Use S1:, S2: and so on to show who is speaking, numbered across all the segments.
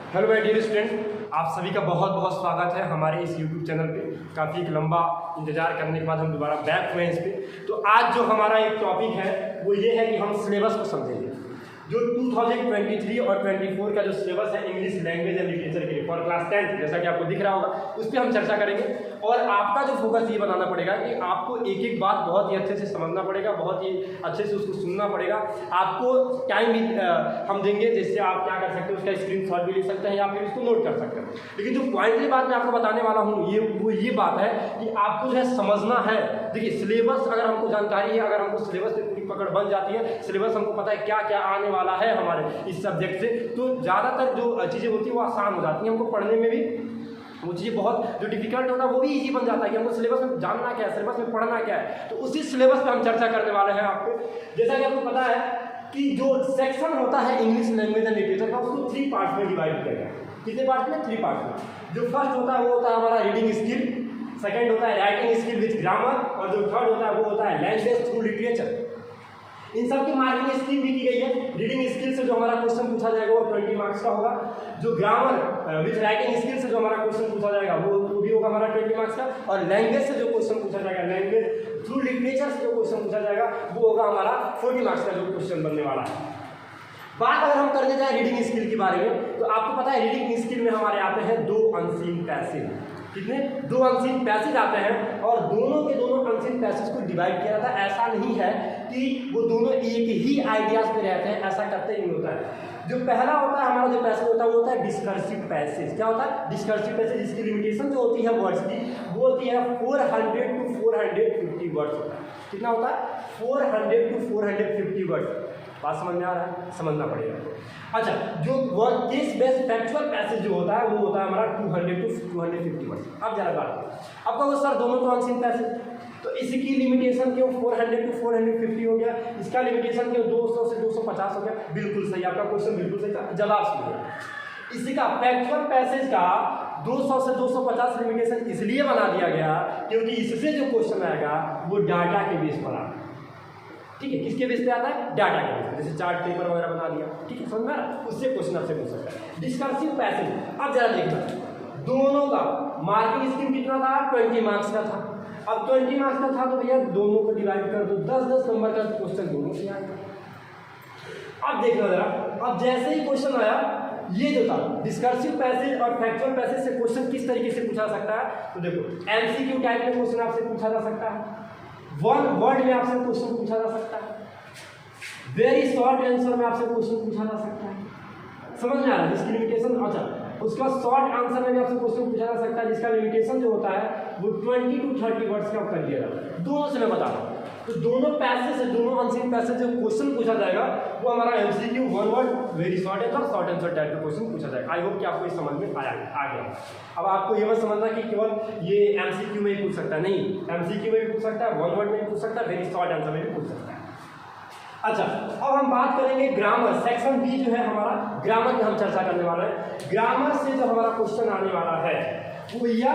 S1: Hello my dear student, आप सभी का बहुत बहुत स्वागत है हमारे इस यूट्यूब चैनल पे। काफ़ी एक लंबा इंतजार करने के बाद हम दोबारा बैक हुए हैं इस पे। तो आज जो हमारा एक टॉपिक है वो ये है कि हम सिलेबस को समझेंगे। जो 2023 और 24 का जो सिलेबस है इंग्लिश लैंग्वेज एंड लिटरेचर के लिए फॉर क्लास 10, जैसा कि आपको दिख रहा होगा, उस पर हम चर्चा करेंगे। और आपका जो फोकस ये बनाना पड़ेगा कि आपको एक एक बात बहुत ही अच्छे से समझना पड़ेगा, बहुत ही अच्छे से उसको सुनना पड़ेगा। आपको टाइम भी हम देंगे, जिससे आप क्या कर सकते हैं, उसका स्क्रीनशॉट भी ले सकते हैं या फिर उसको नोट कर सकते हैं। लेकिन जो पॉइंटली बात मैं आपको बताने वाला हूँ वो ये बात है कि आपको जो है समझना है। देखिए, सिलेबस अगर हमको जानकारी है, अगर हमको सिलेबस पे पूरी पकड़ बन जाती है, सिलेबस हमको पता है क्या क्या आने वाला है हमारे इस सब्जेक्ट से, तो ज़्यादातर जो चीज़ें होती है वो आसान हो जाती हैं। हमको पढ़ने में भी वो चीज़ें बहुत जो डिफिकल्ट होता है वो भी इजी बन जाता है कि हमको सिलेबस में जानना क्या है, सिलेबस में पढ़ना क्या है। तो उसी सिलेबस पे हम चर्चा करने वाले हैं आपको। जैसा कि आपको पता है कि जो सेक्शन होता है इंग्लिश लैंग्वेज एंड लिटरेचर का, उसको 3 पार्ट में डिवाइड किया गया है। कितने पार्ट में? 3 पार्ट में। जो फर्स्ट होता है वो होता है हमारा रीडिंग स्किल, सेकेंड होता है राइटिंग स्किल विद ग्रामर, और जो थर्ड होता है वो होता है लैंग्वेज थ्रू लिटरेचर। इन सब की मार्किंग स्कीम भी की गई है। रीडिंग स्किल से जो हमारा क्वेश्चन पूछा जाएगा वो 20 मार्क्स का होगा। जो ग्रामर विथ राइटिंग स्किल से जो हमारा क्वेश्चन पूछा जाएगा वो भी होगा हमारा 20 मार्क्स का। और लैंग्वेज से जो क्वेश्चन पूछा जाएगा, लैंग्वेज थ्रू लिटरेचर से जो क्वेश्चन पूछा जाएगा वो होगा हमारा 40 मार्क्स का जो क्वेश्चन बनने वाला है। बात अगर हम करने जाए रीडिंग स्किल के बारे में, तो आपको पता है रीडिंग स्किल में हमारे आते हैं 2 अनसीन पैसेज। कितने? 2 अनसीन पैसेज आते हैं, और दोनों के दोनों अनसीन पैसेज को डिवाइड किया जाता है। ऐसा नहीं है कि वो दोनों एक ही आइडियाज पे रहते हैं, ऐसा करते ही नहीं होता है। जो पहला होता है हमारा जो पैसेज होता है वो होता है डिस्कर्सिव पैसेज। क्या होता है? Discursive passage. इसकी लिमिटेशन जो होती है वर्ड्स की वो होती है 400 to 450 वर्ड्स होता है। कितना होता है? 400 to 450 वर्ड्स। बात समझ में आ रहा है? समझना पड़ेगा। अच्छा, जो word case based factual passage जो होता है वो होता है हमारा 200 to 250 वर्ड्स। अब जरा बात अब कहो सर दोनों तो अनसीन पैसेज, तो इसकी लिमिटेशन क्यों 400 to 450 हो गया, इसका लिमिटेशन क्यों 200 से 250 हो गया? बिल्कुल सही, आपका क्वेश्चन बिल्कुल सही था, जवाब सुनिए। इसका फैक्चुअल पैसेज का 200 से 250 लिमिटेशन इसलिए बना दिया गया क्योंकि इससे जो क्वेश्चन आएगा वो डाटा के बेस पर आता है। ठीक है, किसके बेस पे आता है? डाटा के बेस पे। जैसे चार्ट पेपर वगैरह बना दिया, ठीक है, समझ में आ रहा है? उससे क्वेश्चन आपसे पूछ सकता है। डिस्कर्सिव पैसेज, अब जरा देखना, दोनों का मार्किंग स्कीम कितना था? 20 मार्क्स का था। अब 20 मार्क्स का था तो भैया दोनों को डिवाइड कर दो, 10-10 नंबर का क्वेश्चन दोनों से आएगा। अब देखना जरा, अब जैसे ही क्वेश्चन आया, ये जो था डिस्कर्सिव पैसेज और फैक्चुअल पैसेज से क्वेश्चन किस तरीके से पूछा सकता है, तो देखो एमसीक्यू टाइप में क्वेश्चन आपसे पूछा जा सकता है, 1 वर्ड में आपसे क्वेश्चन पूछा जा सकता है, वेरी शॉर्ट आंसर में आपसे क्वेश्चन पूछा जा सकता है। समझ में आ रहा है? जिसकी लिमिटेशन, अच्छा, उसका शॉर्ट आंसर में भी आपसे क्वेश्चन पूछा जा सकता है जिसका लिमिटेशन जो होता है वो 20 to 30 वर्ड्स का कर दिया जाता है। दोनों से मैं बता रहा हूँ, तो दोनों पैसेज से, दोनों अनसीन पैसेज जो क्वेश्चन पूछा जाएगा वो हमारा MCQ 1 word, very short answer, short answer type का क्वेश्चन पूछा जाएगा। आई होप कि आपको ये समझ में आ गया। अब आपको ये मत समझना कि केवल ये एमसीक्यू में ही पूछ सकता है, नहीं, एमसीक्यू में भी पूछ सकता है, 1 वर्ड में भी पूछ सकता है, वेरी शॉर्ट आंसर में भी पूछ सकता है। अच्छा, अब हम बात करेंगे ग्रामर, सेक्शन बी जो है हमारा ग्रामर की हम चर्चा करने वाले हैं। ग्रामर से जो हमारा क्वेश्चन आने वाला है वो भैया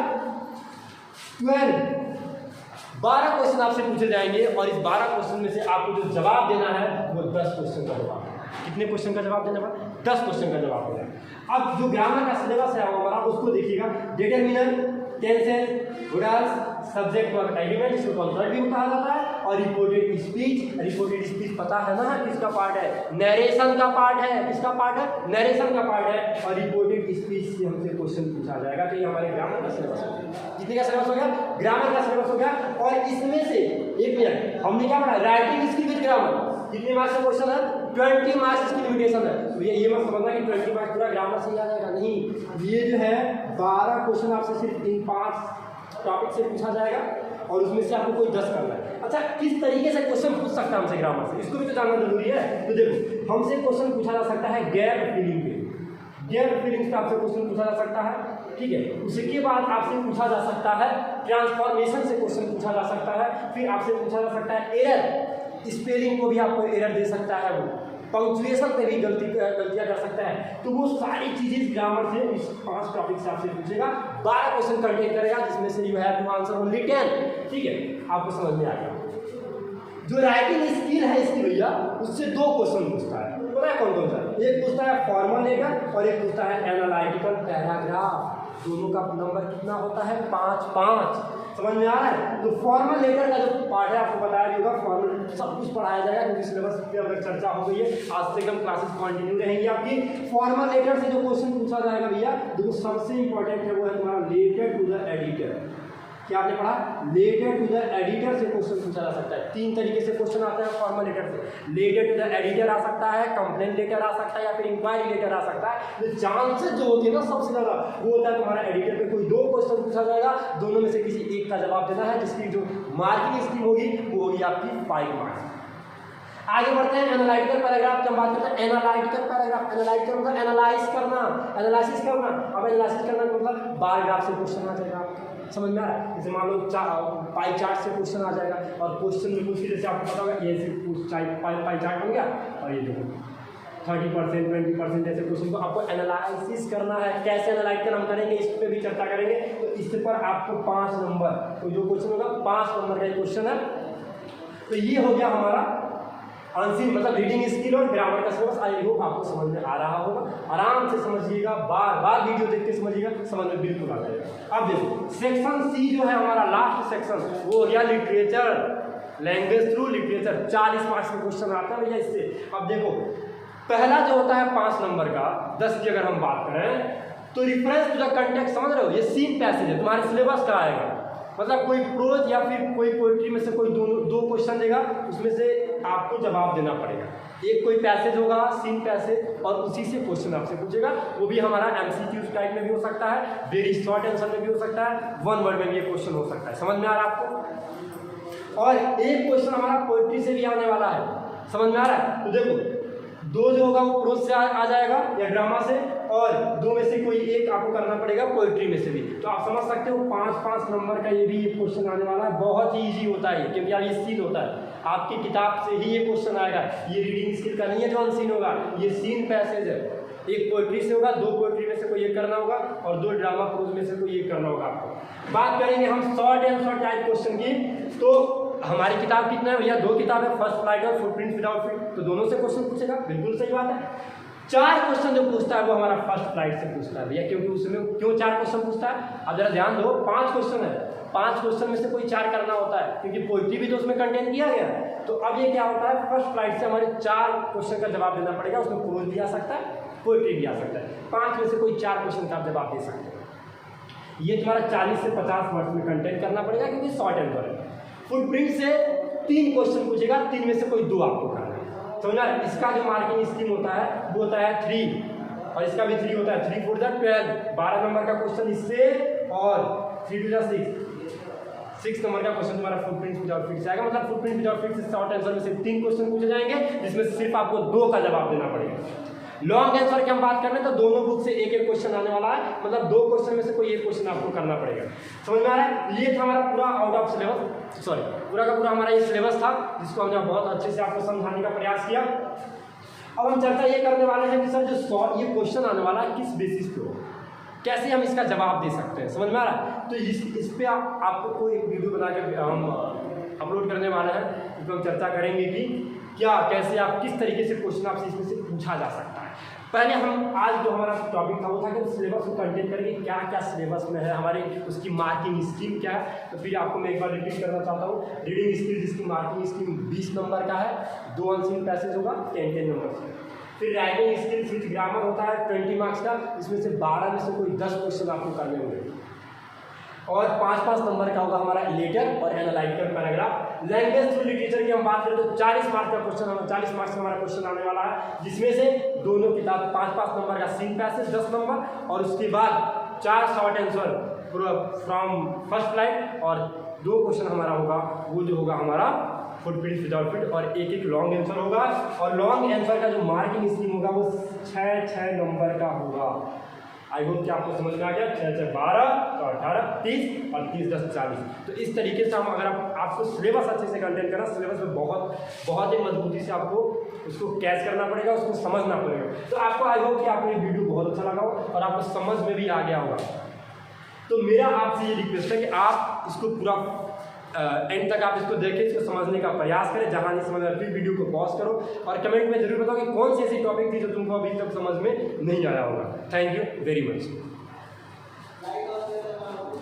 S1: 12 क्वेश्चन आपसे पूछे जाएंगे, और इस 12 क्वेश्चन में से आपको जो जवाब देना है वो 10 क्वेश्चन का जवाब है। कितने क्वेश्चन का जवाब देना है? 10 क्वेश्चन का जवाब देना है। अब जो ग्रामर का सिलेबस है हमारा उसको देखिएगा। Determiner, tenses, rules, subject verb element, इसको कॉन्सेप्ट भी कहा जाता है, और रिपोर्टेड स्पीच। रिपोर्टेड स्पीच पता है ना किसका पार्ट है? नरेशन का पार्ट है। किसका पार्ट है? नरेशन का पार्ट है। और रिपोर्टेड स्पीच से हमसे क्वेश्चन पूछा जाएगा। तो ये हमारे ग्रामर का सिलेबस हो गया। कितने का सिलेबस हो गया? ग्रामर का सिलेबस हो गया। और इसमें से एक मिनट हमने क्या पढ़ा? Writing skill with grammar. कितने मार्क्स का क्वेश्चन है? 20 मार्क्स इसकी लिमिटेशन है। तो ये मत समझना कि 20 मार्क्स पूरा ग्रामर से ही आ जाएगा, नहीं। ये जो है 12 क्वेश्चन आपसे सिर्फ इन 5 टॉपिक से पूछा जाएगा, और उसमें से आपको कोई 10 करना है। अच्छा, किस तरीके से क्वेश्चन पूछ सकता है हमसे ग्रामर से, इसको भी तो जानना जरूरी है। तो देखो, हमसे क्वेश्चन पूछा जा सकता है गैप फिलिंग पे। गैप फिलिंग पे आपसे क्वेश्चन पूछा जा सकता है, ठीक है। उसके बाद आपसे पूछा जा सकता है ट्रांसफॉर्मेशन से क्वेश्चन पूछा जा सकता है। फिर आपसे पूछा जा सकता है एरर, स्पेलिंग को भी आपको एरर दे सकता है, वो पंक्चुएशन पे भी गलतियां कर सकता है। तो वो सारी चीजें ग्रामर से इस 5 टॉपिक से आपसे पूछेगा। 12 क्वेश्चन कंटेन करेगा, जिसमें से you have to answer only 10। ठीक है, आपको समझ में आ गया। जो राइटिंग स्किल है इसकी भैया, उससे 2 क्वेश्चन पूछता है। पता है कौन कौन सा? एक पूछता है फॉर्मल लेटर और एक पूछता है एनालिटिकल पैराग्राफ। दोनों का नंबर कितना होता है? 5-5। समझ में आ रहा है? तो फॉर्मल लेटर का जो पार्ट है आपको बताया भी होगा, फॉर्मल सब कुछ पढ़ाया जाएगा क्योंकि सिलेबस पे अब चर्चा हो गई है। आज से एकदम क्लासेस कंटिन्यू रहेंगी आपकी। फॉर्मल लेटर से जो क्वेश्चन पूछा जाएगा भैया, जो सबसे इंपॉर्टेंट है वो है तुम्हारा लेटर टू द एडिटर। क्या आपने पढ़ा? लेटर टू द एडिटर से क्वेश्चन पूछा जा सकता है। 3 तरीके से क्वेश्चन आते हैं फॉर्मल लेटर से। लेटर टू द एडिटर आ सकता है, कंप्लेंट लेटर आ सकता है, या फिर इंक्वायरी लेटर आ सकता है। तो चांसेस जो होती है ना सबसे ज़्यादा वो होता है तुम्हारा एडिटर पे कोई 2 क्वेश्चन पूछा जाएगा, दोनों में से किसी एक का जवाब देना है, जिसकी जो मार्किंग स्कीम होगी वो होगी आपकी 5 मार्क्स। आगे बढ़ते हैं एनालिटिकल पैराग्राफ की हम बात करते हैं। एनालिटिकल पैराग्राफ, एनालिटिकल मतलब एनालाइज करना, एनालिसिस करना। अब एनालिसिस करना मतलब बार ग्राफ से क्वेश्चन आ जाएगा आपका। समझ में आ रहा है? जैसे मान लो पाई चार्ट से क्वेश्चन आ जाएगा और क्वेश्चन में कुछ जैसे आपको पता होगा ये पाई चार्ट बन गया और ये देखो 30% 20% ऐसे क्वेश्चन को आपको एनालिसिस करना है। कैसे एनालाइज हम करेंगे इस पर भी चर्चा करेंगे। तो इस पर आपको 5 नंबर, तो जो क्वेश्चन होगा 5 नंबर का क्वेश्चन है। तो ये हो गया हमारा आंसर, मतलब रीडिंग स्किल और ग्रामर का सिलेबस। आई होप आपको समझ में आ रहा होगा। आराम से समझिएगा, बार बार वीडियो देख के समझिएगा, समझ में बिल्कुल आ जाएगा। अब देखो सेक्शन सी जो है हमारा लास्ट सेक्शन, वो हो गया literature, language through literature. 40 marks का क्वेश्चन आता है भैया इससे। अब देखो पहला जो होता है 5 नंबर का, 10 की अगर हम बात करें तो रिफरेंस टू द कंटेक्स्ट, समझ रहे हो? ये सीन पैसेज है, तुम्हारे सिलेबस का आएगा। मतलब कोई प्रोज या फिर कोई पोइट्री में से कोई 2 क्वेश्चन देगा, उसमें से आपको जवाब देना पड़ेगा। एक कोई पैसेज होगा, सीन पैसेज, और उसी से क्वेश्चन आपसे पूछेगा। वो भी हमारा MCQ टाइप में भी हो सकता है, वेरी शॉर्ट आंसर में भी हो सकता है, 1 वर्ड में भी ये क्वेश्चन हो सकता है। समझ में आ रहा है आपको? और एक क्वेश्चन हमारा पोइट्री से भी आने वाला है। समझ में आ रहा है? तो देखो 2 जो होगा वो प्रोज से आ जाएगा या ड्रामा से, और 2 में से कोई एक आपको करना पड़ेगा पोइट्री में से भी। तो आप समझ सकते हो 5-5 नंबर का ये भी क्वेश्चन आने वाला है। बहुत ही ईजी होता है क्योंकि यार ये सीन होता है, आपकी किताब से ही ये क्वेश्चन आएगा। ये रीडिंग स्किल का नहीं है जो अनसीन होगा, ये सीन पैसेज है। एक पोइट्री से होगा, 2 पोइट्री में से कोई एक करना होगा और 2 ड्रामा प्रोज में से कोई एक करना होगा आपको। बात करेंगे हम short and short type question की। तो हमारी किताब कितना है भैया? 2 किताब है, फर्स्ट फ्लाइट और फुटप्रिंट्स विदाउट फिट। तो दोनों से क्वेश्चन पूछेगा, बिल्कुल सही बात है। 4 क्वेश्चन जो पूछता है वो हमारा फर्स्ट फ्लाइट से पूछता है भैया, क्योंकि उसमें क्यों 4 क्वेश्चन पूछता है? अब जरा ध्यान दो, 5 क्वेश्चन है, 5 क्वेश्चन में से कोई 4 करना होता है क्योंकि पोइट्री भी तो उसमें कंटेंट किया गया है। तो अब ये क्या होता है, फर्स्ट फ्लाइट से हमारे 4 क्वेश्चन का जवाब देना पड़ेगा। उसमें प्रोज भी आ सकता है, पोइट्री भी आ सकता है। 5 में से कोई 4 क्वेश्चन का आप जवाब दे सकते हैं। ये तुम्हारा 40 से 50 वर्ड्स में कंटेंट करना पड़ेगा क्योंकि शॉर्ट आंसर है। फुटप्रिंट से 3 क्वेश्चन पूछेगा, 3 में से कोई 2 आपको करना है। समझना? इसका जो मार्किंग स्कीम होता है वो होता है 3, और इसका भी 3 होता है। 3 4 12, 12 नंबर का क्वेश्चन इससे, और 3 2 6 नंबर का क्वेश्चन तुम्हारा फुटप्रिंट विदाउट फिट से आएगा। मतलब फुटप्रिंट विदाउट फिट से शॉर्ट आंसर में से 3 क्वेश्चन पूछे जाएंगे, जिसमें सिर्फ आपको 2 का जवाब देना पड़ेगा। लॉन्ग आंसर की हम बात करें तो दोनों बुक से एक एक क्वेश्चन आने वाला है, मतलब 2 क्वेश्चन में से कोई एक क्वेश्चन आपको करना पड़ेगा। समझ में आ रहा है? ये था हमारा पूरा आउट ऑफ सिलेबस, सॉरी पूरा का पूरा हमारा ये सिलेबस था, जिसको हमने बहुत अच्छे से आपको समझाने का प्रयास किया। अब हम चर्चा ये करने वाले हैं कि सर जो ये क्वेश्चन आने वाला है किस बेसिस पे हो, कैसे हम इसका जवाब दे सकते हैं। समझ में आ रहा है? तो इस पर आपको कोई एक वीडियो बना के हम अपलोड करने वाले हैं, जिसमें हम चर्चा करेंगे कि क्या कैसे आप किस तरीके से क्वेश्चन आपसे इसमें से पूछा जा सकता है। पहले हम आज जो हमारा टॉपिक था वो था कि हम सिलेबस को कंटेंट करेंगे, क्या क्या सिलेबस में है हमारे, उसकी मार्किंग स्कीम क्या है। तो फिर आपको मैं एक बार रिपीट करना चाहता हूँ। रीडिंग स्किल जिसकी मार्किंग स्कीम 20 नंबर का है, 2 अनसीन पैसेज होगा 10 नंबर से। फिर राइटिंग स्किल्स विद ग्रामर होता है 20 मार्क्स का, इसमें से 12 में से कोई 10 क्वेश्चन आपको करने होंगे, और 5-5 नंबर का होगा हमारा लेटर और analytical paragraph. Language through literature की हम बात करें तो 40 मार्क्स का क्वेश्चन, 40 मार्क्स का हमारा क्वेश्चन आने वाला है, जिसमें से दोनों किताब 5-5 नंबर का सीन पैसेज 10 नंबर, और उसके बाद 4 short answer from first flight, और 2 क्वेश्चन हमारा होगा वो जो होगा हमारा फुटप्रिंट विदाउट फिट, और एक लॉन्ग आंसर होगा। और लॉन्ग आंसर का जो मार्किंग स्कीम होगा वो 6 नंबर का होगा। आई होप कि आपको समझ में आ गया। 6 12 तो 18 30 और 30 10 40। तो इस तरीके से हम अगर आपको सिलेबस अच्छे से कंटेंट करना, सिलेबस में बहुत ही मजबूती से आपको उसको कैच करना पड़ेगा, उसको समझना पड़ेगा। तो आपको आई होप कि आपको ये वीडियो बहुत अच्छा लगा हो और आपको समझ में भी आ गया होगा। तो मेरा आपसे ये रिक्वेस्ट है कि आप इसको पूरा एंड तक आप इसको देखें, इसको समझने का प्रयास करें। जहाँ नहीं समझ में फिर वीडियो को पॉज करो और कमेंट में जरूर बताओ कि कौन सी ऐसी टॉपिक थी जो तुमको अभी तक समझ में नहीं आया होगा। Thank you very much.